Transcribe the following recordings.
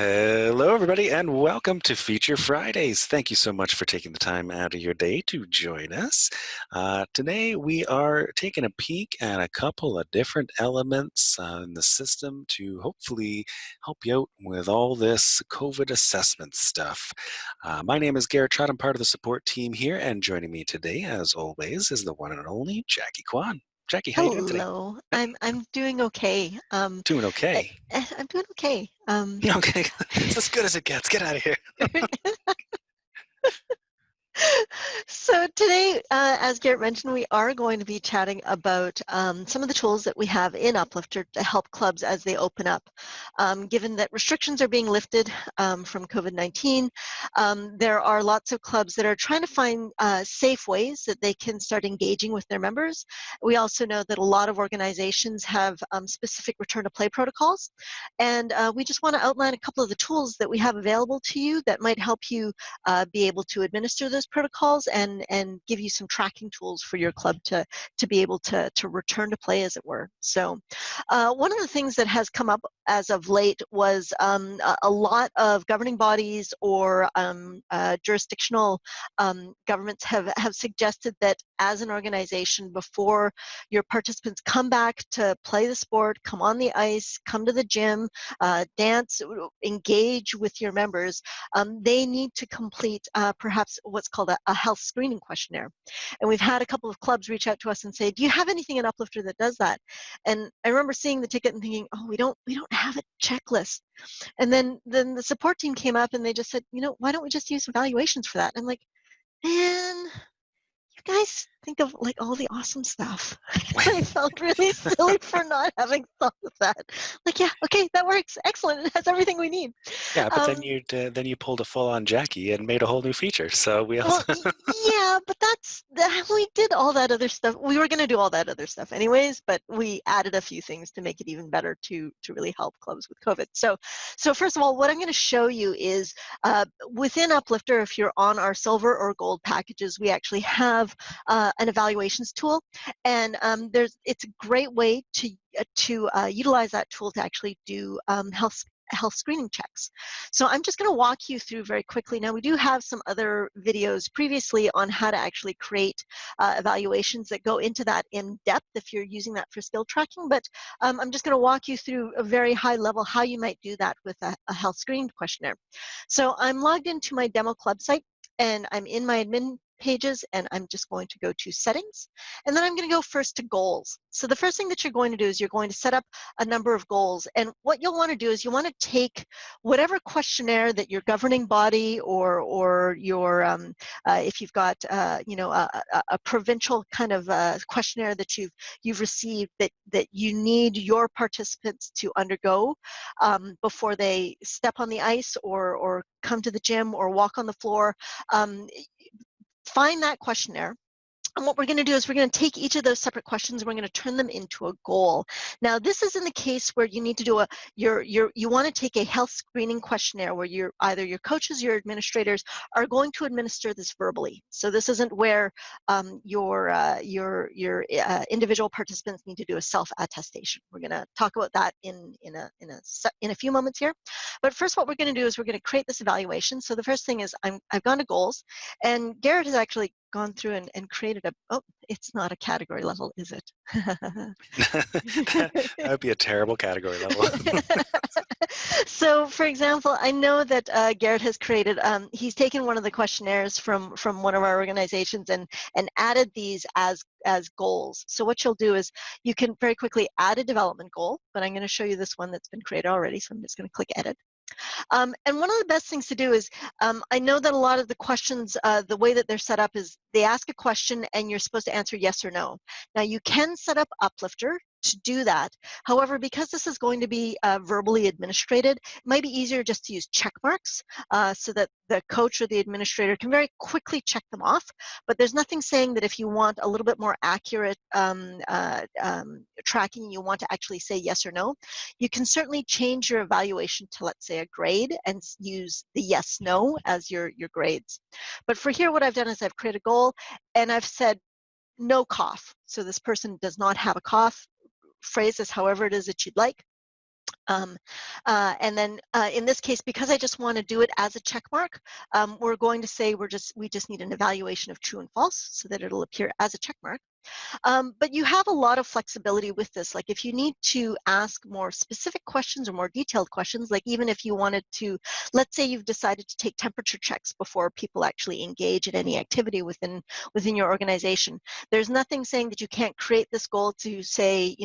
Hello, everybody, and welcome to Feature Fridays. Thank you so much for taking the time out of your day to join us. Today, we are taking a peek at a couple of different elements in the system to hopefully help you out with all this COVID assessment stuff. My name is Garrett Trott. I'm part of the support team here, and joining me today, as always, is the one and only Jackie Kwan. Jackie, how you doing today? Hello. I'm doing okay. Doing okay. I'm doing okay. Yeah, okay. It's as good as it gets. Get out of here. So today, as Garrett mentioned, we are going to be chatting about some of the tools that we have in Uplifter to help clubs as they open up. Given that restrictions are being lifted from COVID-19, there are lots of clubs that are trying to find safe ways that they can start engaging with their members. We also know that a lot of organizations have specific return to play protocols, and we just want to outline a couple of the tools that we have available to you that might help you be able to administer those protocols and give you some tracking tools for your club to be able to return to play, as it were. So one of the things that has come up as of late was a lot of governing bodies or jurisdictional governments have suggested that as an organization, before your participants come back to play the sport, come on the ice, come to the gym, dance, engage with your members, they need to complete perhaps what's called a health screening questionnaire. And we've had a couple of clubs reach out to us and say, do you have anything in Uplifter that does that? And I remember seeing the ticket and thinking, oh, we don't have a checklist. And then the support team came up and they just said, why don't we just use evaluations for that? And I'm like, man, you guys think of like all the awesome stuff. I felt really silly for not having thought of that. Like, yeah, okay, that works. Excellent. It has everything we need. Yeah, but then you pulled a full-on Jackie and made a whole new feature. So we Well, also yeah, but we did all that other stuff. We were going to do all that other stuff anyways, but we added a few things to make it even better to really help clubs with COVID. So first of all, what I'm going to show you is within Uplifter, if you're on our silver or gold packages, we actually have an evaluations tool, and it's a great way to utilize that tool to actually do health screening checks. So I'm just going to walk you through very quickly. Now, we do have some other videos previously on how to actually create evaluations that go into that in depth if you're using that for skill tracking, but I'm just going to walk you through a very high level how you might do that with a health screening questionnaire. So I'm logged into my demo club site, and I'm in my admin pages, and I'm just going to go to settings, and then I'm going to go first to goals. So the first thing that you're going to do is you're going to set up a number of goals, and what you'll want to do is you want to take whatever questionnaire that your governing body or your if you've got a provincial kind of questionnaire that you've received that you need your participants to undergo before they step on the ice or come to the gym or walk on the floor. Find that questionnaire. And what we're going to do is we're going to take each of those separate questions and we're going to turn them into a goal. Now, this is in the case where you need to do you want to take a health screening questionnaire where either your coaches, your administrators are going to administer this verbally. So this isn't where your individual participants need to do a self-attestation. We're going to talk about that in a few moments here. But first, what we're going to do is we're going to create this evaluation. So the first thing is I've gone to goals, and Garrett has actually gone through and created it's not a category level, is it? that would be a terrible category level. So, for example, I know that Garrett has created, he's taken one of the questionnaires from one of our organizations and added these as goals. So what you'll do is you can very quickly add a development goal, but I'm going to show you this one that's been created already, so I'm just going to click edit. And one of the best things to do is, I know that a lot of the questions, the way that they're set up is they ask a question and you're supposed to answer yes or no. Now, you can set up Uplifter to do that. However, because this is going to be verbally administrated, it might be easier just to use check marks so that the coach or the administrator can very quickly check them off. But there's nothing saying that if you want a little bit more accurate tracking, you want to actually say yes or no. You can certainly change your evaluation to, let's say, a grade and use the yes, no as your grades. But for here, what I've done is I've created a goal and I've said no cough. So this person does not have a cough. Phrase this however it is that you'd like. And then in this case, because I just want to do it as a check mark, we're going to say we just need an evaluation of true and false so that it'll appear as a check mark. But you have a lot of flexibility with this. Like if you need to ask more specific questions or more detailed questions, like even if you wanted to, let's say you've decided to take temperature checks before people actually engage in any activity within your organization. There's nothing saying that you can't create this goal to say,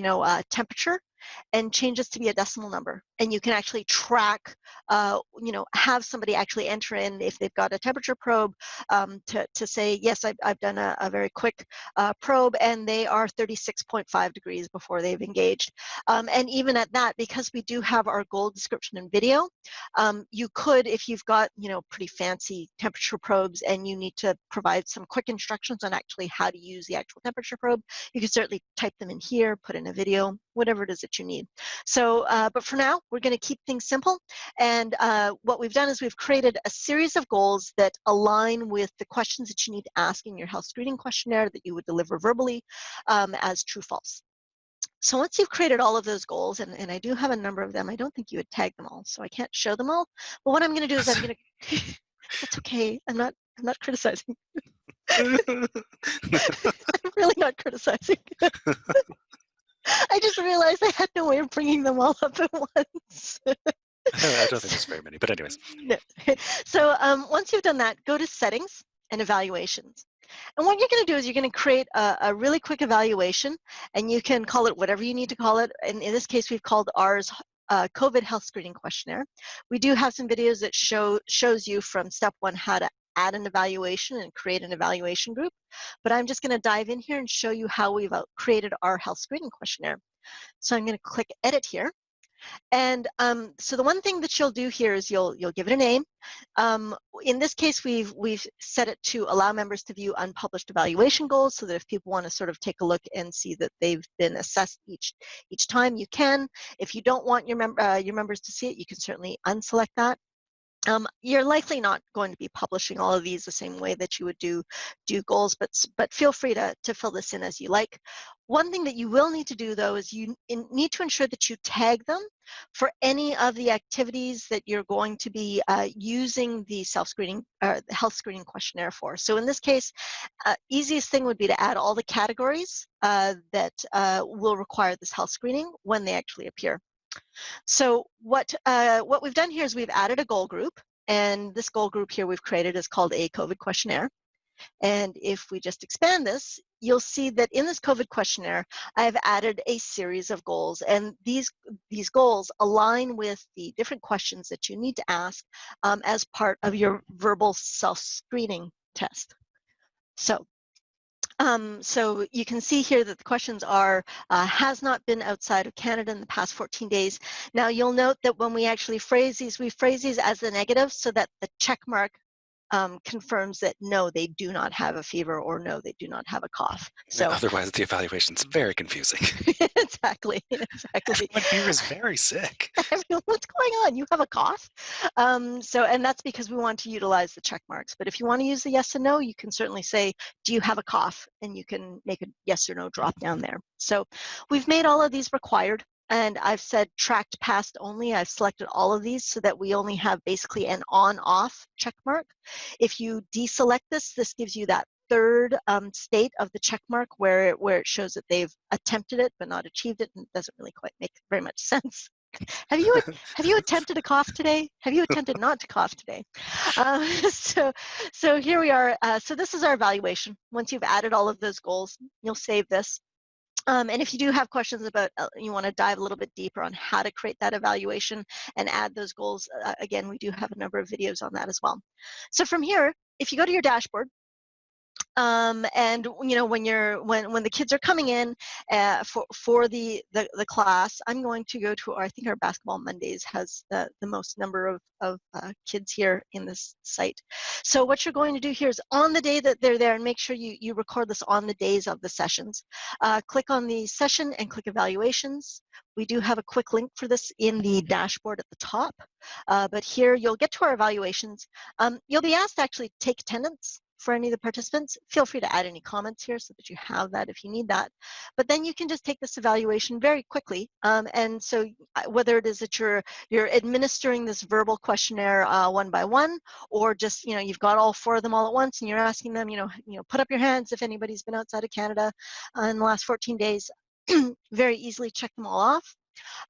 temperature, and change this to be a decimal number. And you can actually track, have somebody actually enter in if they've got a temperature probe to say, yes, I've done a very quick probe and they are 36.5 degrees before they've engaged. And even at that, because we do have our goal description and video, you could, if you've got, pretty fancy temperature probes and you need to provide some quick instructions on actually how to use the actual temperature probe, you can certainly type them in here, put in a video, whatever it is that you need. So, but for now, we're going to keep things simple. And what we've done is we've created a series of goals that align with the questions that you need to ask in your health screening questionnaire that you would deliver verbally as true false. So once you've created all of those goals, and I do have a number of them, I don't think you would tag them all, so I can't show them all. But what I'm going to do is I'm going to, that's okay, I'm not criticizing. I'm really not criticizing. I just realized I had no way of bringing them all up at once. I don't think there's very many, but anyways. No. So once you've done that, go to settings and evaluations. And what you're going to do is you're going to create a really quick evaluation, and you can call it whatever you need to call it. And in this case, we've called ours COVID health screening questionnaire. We do have some videos that shows you from step one how to add an evaluation and create an evaluation group. But I'm just going to dive in here and show you how we've created our health screening questionnaire. So I'm going to click edit here. And so the one thing that you'll do here is you'll give it a name. In this case, we've set it to allow members to view unpublished evaluation goals, so that if people want to sort of take a look and see that they've been assessed each time, you can. If you don't want your members to see it, you can certainly unselect that. You're likely not going to be publishing all of these the same way that you would do goals, but feel free to fill this in as you like. One thing that you will need to do, though, is you need to ensure that you tag them for any of the activities that you're going to be using the self-screening, health screening questionnaire for. So in this case, easiest thing would be to add all the categories that will require this health screening when they actually appear. So what we've done here is we've added a goal group, and this goal group here we've created is called a COVID questionnaire. And if we just expand this, you'll see that in this COVID questionnaire, I've added a series of goals, and these goals align with the different questions that you need to ask as part of your verbal self-screening test. So you can see here that the questions are, has not been outside of Canada in the past 14 days. Now you'll note that when we actually phrase these, we phrase these as the negative so that the check mark confirms that no, they do not have a fever, or no, they do not have a cough. So otherwise the evaluation's very confusing. Exactly. Everyone here is very sick. What's going on? You have a cough? And that's because we want to utilize the check marks. But if you want to use the yes and no, you can certainly say, do you have a cough? And you can make a yes or no drop down there. So we've made all of these required. And I've said tracked past only. I've selected all of these so that we only have basically an on-off check mark. If you deselect this, this gives you that third state of the check mark where it shows that they've attempted it but not achieved it, and it doesn't really quite make very much sense. Have you attempted a cough today? Have you attempted not to cough today? So here we are. So this is our evaluation. Once you've added all of those goals, you'll save this. And if you do have questions about, you want to dive a little bit deeper on how to create that evaluation and add those goals, again, we do have a number of videos on that as well. So from here, if you go to your dashboard, and when the kids are coming in for the class, I'm going to go to I think our Basketball Mondays has the most number of kids here in this site. So what you're going to do here is on the day that they're there, and make sure you record this on the days of the sessions. Click on the session and click evaluations. We do have a quick link for this in the dashboard at the top, but here you'll get to our evaluations. You'll be asked to actually take attendance. for any of the participants. Feel free to add any comments here so that you have that if you need that. But then you can just take this evaluation very quickly. And so whether it is that you're administering this verbal questionnaire one by one, or just, you've got all 4 of them all at once and you're asking them, put up your hands if anybody's been outside of Canada in the last 14 days, very easily check them all off.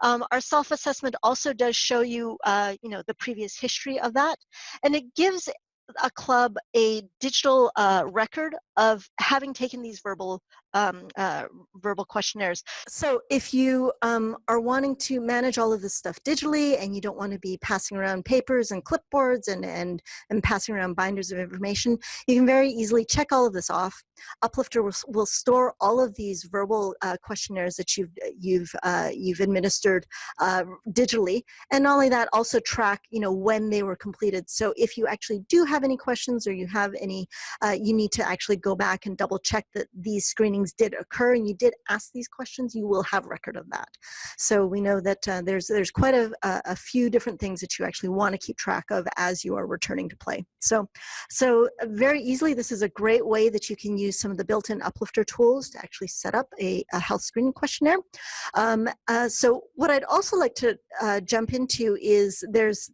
Our self-assessment also does show you, the previous history of that, and it gives a club a digital record of having taken these verbal questionnaires. So if you are wanting to manage all of this stuff digitally and you don't want to be passing around papers and clipboards and passing around binders of information, you can very easily check all of this off. Uplifter will store all of these verbal questionnaires that you've administered digitally, and not only that, also track when they were completed. So if you actually do have any questions or you have any, you need to actually go back and double check that these screenings did occur and you did ask these questions, you will have record of that. So we know that there's quite a few different things that you actually want to keep track of as you are returning to play. So very easily, this is a great way that you can use some of the built-in Uplifter tools to actually set up a health screening questionnaire. So what I'd also like to jump into is there's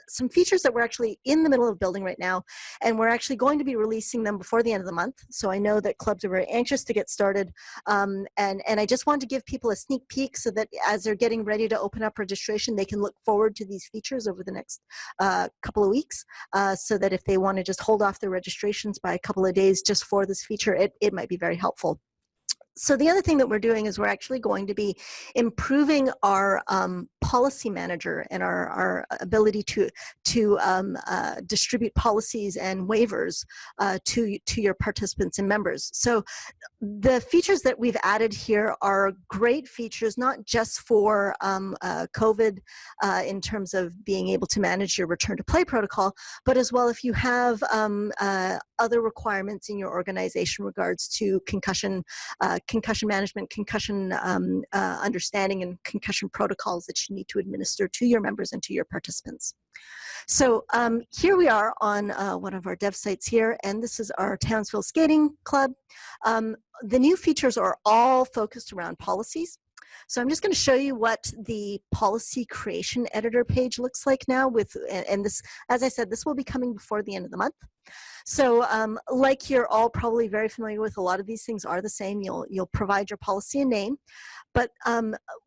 some features that we're actually in the middle of building right now, and we're actually going to be releasing them before the end of the month. So I know that clubs are very anxious to get started, and I just want to give people a sneak peek so that as they're getting ready to open up registration, they can look forward to these features over the next couple of weeks, so that if they want to just hold off their registrations by a couple of days just for this feature, it might be very helpful. So the other thing that we're doing is we're actually going to be improving our policy manager and our ability to distribute policies and waivers to your participants and members. So the features that we've added here are great features, not just for COVID in terms of being able to manage your return to play protocol, but as well if you have other requirements in your organization regards to concussion management, concussion understanding, and concussion protocols that you need to administer to your members and to your participants. So here we are on one of our dev sites here, and this is our Townsville Skating Club. The new features are all focused around policies. So I'm just going to show you what the policy creation editor page looks like now and this, as I said, this will be coming before the end of the month. So like you're all probably very familiar with, a lot of these things are the same. You'll provide your policy and name. But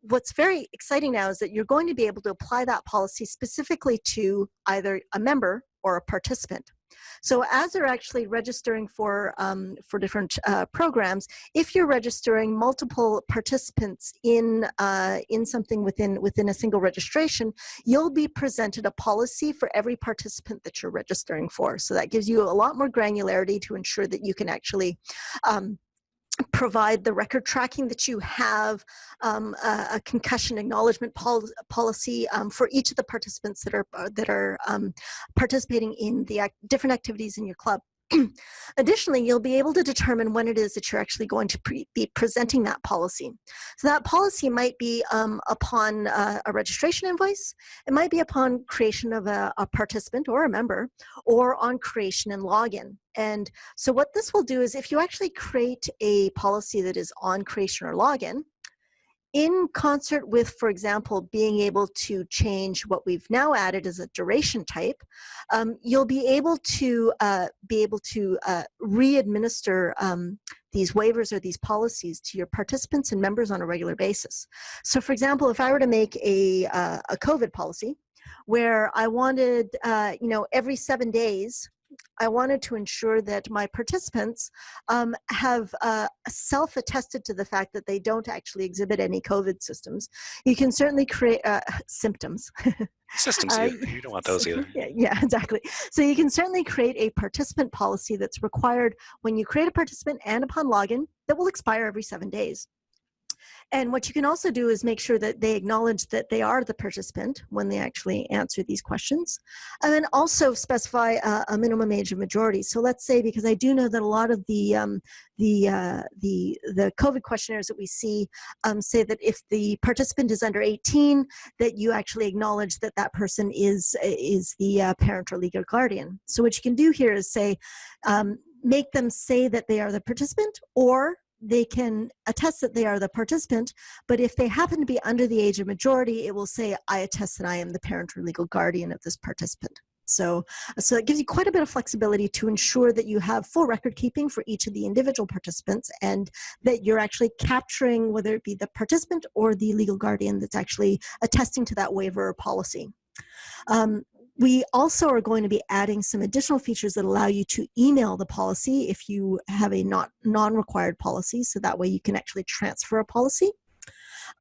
what's very exciting now is that you're going to be able to apply that policy specifically to either a member or a participant. So as they're actually registering for different programs, if you're registering multiple participants in something within a single registration, you'll be presented a policy for every participant that you're registering for. So that gives you a lot more granularity to ensure that you can actually provide the record tracking that you have, a concussion acknowledgement policy for each of the participants that are participating in the different activities in your club. Additionally, you'll be able to determine when it is that you're actually going to be presenting that policy. So that policy might be upon a registration invoice, it might be upon creation of a participant or a member, or on creation and login. And so what this will do is if you actually create a policy that is on creation or login, in concert with, for example, being able to change what we've now added as a duration type, you'll be able to re-administer these waivers or these policies to your participants and members on a regular basis. So for example, if I were to make a COVID policy where I wanted, every 7 days, I wanted to ensure that my participants have self-attested to the fact that they don't actually exhibit any COVID systems. You can certainly create symptoms. Systems, you don't want those either. Yeah, exactly. So you can certainly create a participant policy that's required when you create a participant and upon login that will expire every 7 days. And what you can also do is make sure that they acknowledge that they are the participant when they actually answer these questions. And then also specify a minimum age of majority. So let's say, because I do know that a lot of the COVID questionnaires that we see say that if the participant is under 18, that you actually acknowledge that that person is the parent or legal guardian. So what you can do here is say, make them say that they are the participant, or they can attest that they are the participant, but if they happen to be under the age of majority, it will say, I attest that I am the parent or legal guardian of this participant. So it gives you quite a bit of flexibility to ensure that you have full record keeping for each of the individual participants, and that you're actually capturing whether it be the participant or the legal guardian that's actually attesting to that waiver or policy. We also are going to be adding some additional features that allow you to email the policy if you have a non-required policy, so that way you can actually transfer a policy.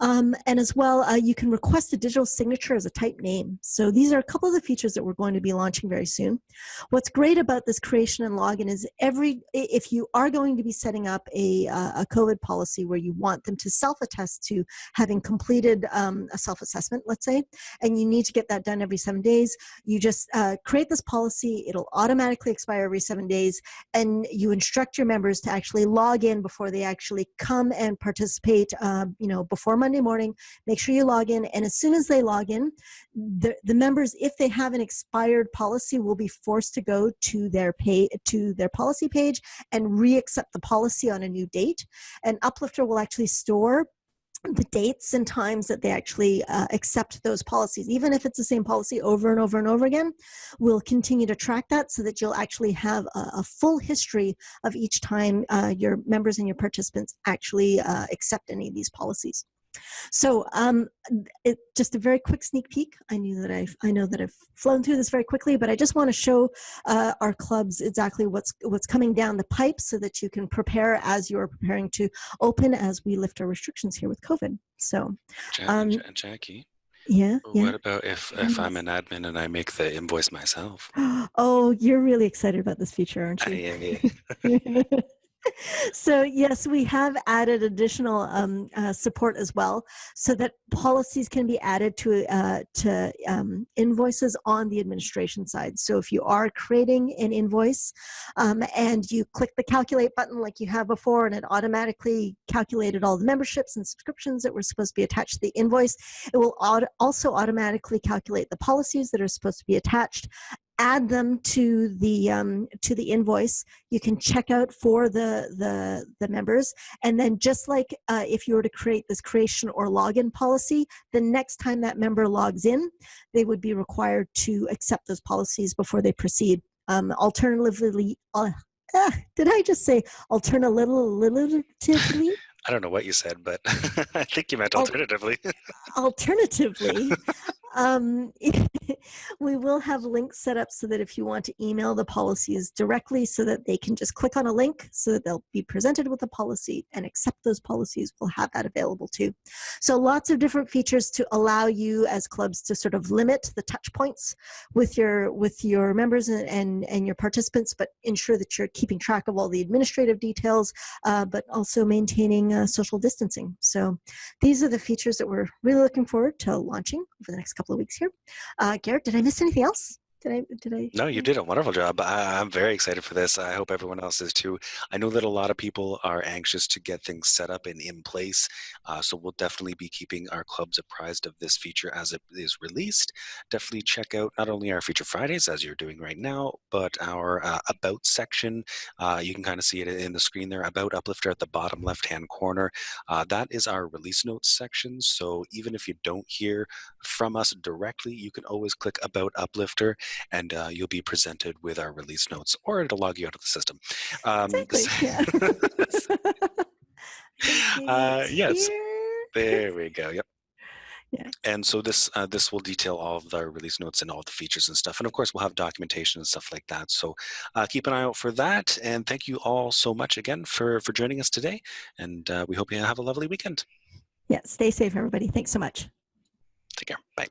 And as well, you can request a digital signature as a type name. So these are a couple of the features that we're going to be launching very soon. What's great about this creation and login is if you are going to be setting up a COVID policy where you want them to self-attest to having completed a self-assessment, let's say, and you need to get that done every 7 days, you just create this policy. It'll automatically expire every 7 days, and you instruct your members to actually log in before they actually come and participate, before Monday morning. Make sure you log in, and as soon as they log in, the members, if they have an expired policy, will be forced to go to their policy page and re-accept the policy on a new date. And Uplifter will actually store the dates and times that they actually accept those policies. Even if it's the same policy over and over and over again, we'll continue to track that so that you'll actually have a full history of each time your members and your participants actually accept any of these policies. So just a very quick sneak peek. I know that I've flown through this very quickly, but I just want to show our clubs exactly what's coming down the pipe so that you can prepare as you're preparing to open as we lift our restrictions here with COVID. So, Jackie. Yeah. What about if I'm an admin and I make the invoice myself? Oh, you're really excited about this feature, aren't you? Yeah. So yes, we have added additional support as well, so that policies can be added to invoices on the administration side. So if you are creating an invoice and you click the calculate button like you have before, and it automatically calculated all the memberships and subscriptions that were supposed to be attached to the invoice, it will also automatically calculate the policies that are supposed to be attached, add them to the invoice. You can check out for the members, and then just like if you were to create this creation or login policy, the next time that member logs in, they would be required to accept those policies before they proceed. Alternatively, did I just say alternatively? I don't know what you said, but I think you meant alternatively. Alternatively, we will have links set up so that if you want to email the policies directly, so that they can just click on a link so that they'll be presented with a policy and accept those policies, we'll have that available too. So lots of different features to allow you as clubs to sort of limit the touch points with your members and your participants, but ensure that you're keeping track of all the administrative details, but also maintaining social distancing. So these are the features that we're really looking forward to launching over the next couple of weeks here. Garrett, did I miss anything else? Did I? No, you did a wonderful job. I'm very excited for this. I hope everyone else is too. I know that a lot of people are anxious to get things set up and in place. So we'll definitely be keeping our clubs apprised of this feature as it is released. Definitely check out not only our Feature Fridays, as you're doing right now, but our About section. You can kind of see it in the screen there, About Uplifter at the bottom left-hand corner. That is our release notes section. So even if you don't hear from us directly, you can always click About Uplifter, and you'll be presented with our release notes, or it'll log you out of the system. Exactly. Yeah. Yes. There we go. Yep. Yeah. And so this will detail all of our release notes and all the features and stuff. And of course, we'll have documentation and stuff like that. So keep an eye out for that. And thank you all so much again for joining us today. And we hope you have a lovely weekend. Yeah. Stay safe, everybody. Thanks so much. Take care. Bye.